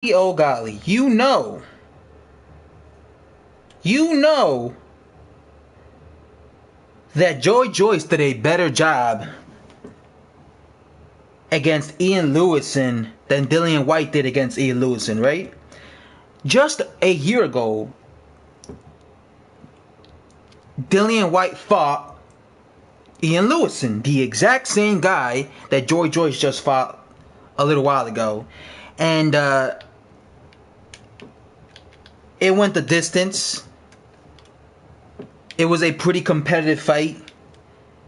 Oh golly, you know that Joe Joyce did a better job against Ian Lewison than Dillian White did against Ian Lewison, right? Just a year ago, Dillian White fought Ian Lewison, the exact same guy that Joe Joyce just fought a little while ago. And it went the distance. It was a pretty competitive fight.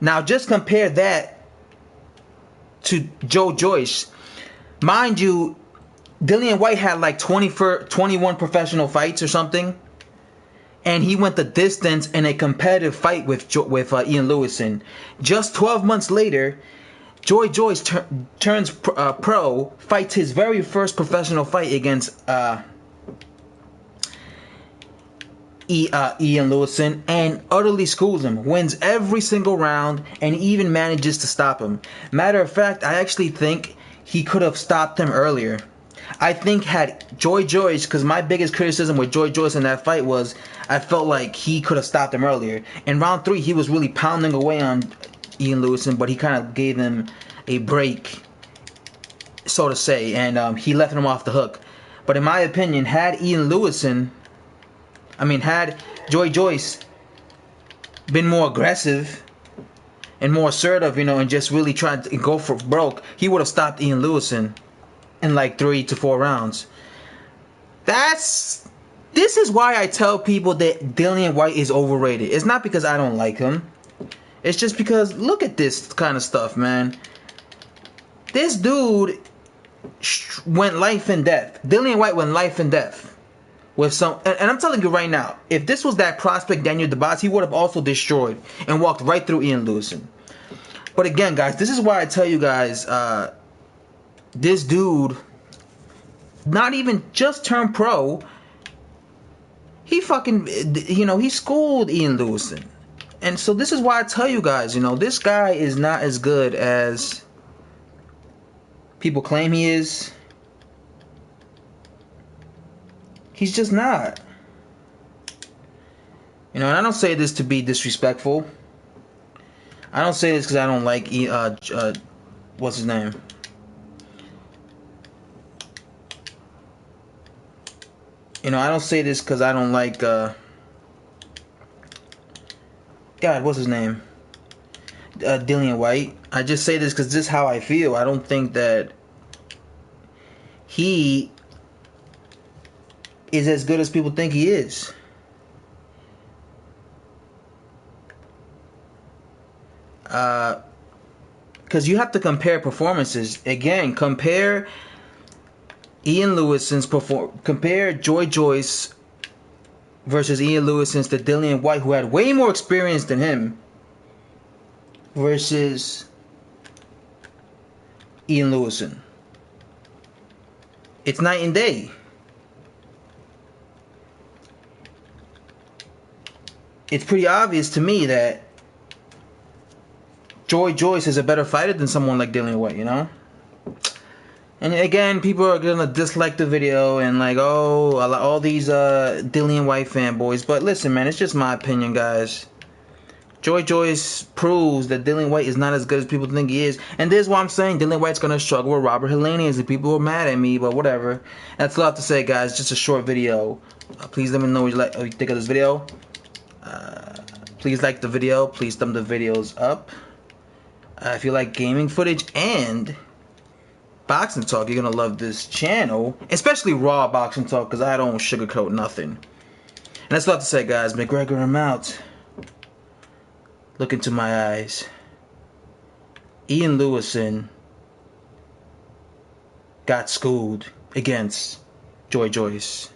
Now just compare that to Joe Joyce. Mind you, Dillian White had like 21 professional fights or something. And he went the distance in a competitive fight with Ian Lewison. Just 12 months later, Joe Joyce turns pro, fights his very first professional fight against Ian Lewison, and utterly schools him, wins every single round, and even manages to stop him. Matter of fact, I actually think he could have stopped him earlier. I think had Joe Joyce, because my biggest criticism with Joe Joyce in that fight was I felt like he could have stopped him earlier. In round 3, he was really pounding away on Ian Lewison, but he kind of gave him a break, so to say, and he left him off the hook. But in my opinion, had Joe Joyce been more aggressive and more assertive, and just really tried to go for broke, he would have stopped Ian Lewison in like 3 to 4 rounds. This is why I tell people that Dillian White is overrated. It's not because I don't like him. It's just because look at this kind of stuff, man. This dude went life and death. Dillian White went life and death with some, and I'm telling you right now, if this was that prospect Daniel DeBase, he would have also destroyed and walked right through Ian Lewison. But again, guys, this is why I tell you guys, this dude, not even just turned pro, he fucking, he schooled Ian Lewison. And so this is why I tell you guys, this guy is not as good as people claim he is. He's just not. And I don't say this to be disrespectful. I don't say this because I don't like what's his name? I don't say this because I don't like God, what's his name? Dillian White. I just say this because this is how I feel. I don't think that he is as good as people think he is. Because you have to compare performances. Again, compare Ian Lewison's compare Joe Joyce versus Ian Lewison's to Dillian White, who had way more experience than him, versus Ian Lewison. It's night and day. It's pretty obvious to me that Joe Joyce is a better fighter than someone like Dillian White, And again, people are gonna dislike the video and like, oh, all these Dillian White fanboys. But listen, man, it's just my opinion, guys. Joe Joyce proves that Dillian White is not as good as people think he is. And this is why I'm saying Dillian White's gonna struggle with Robert Helenius, and people are mad at me, but whatever. That's all I have to say, guys. Just a short video. Please let me know what you think of this video. Please like the video. Please thumb the videos up. If you like gaming footage and boxing talk, you're gonna love this channel, especially raw boxing talk, because I don't sugarcoat nothing. And that's all I have to say, guys. McGregor, I'm out. Look into my eyes. Ian Lewison got schooled against Joe Joyce.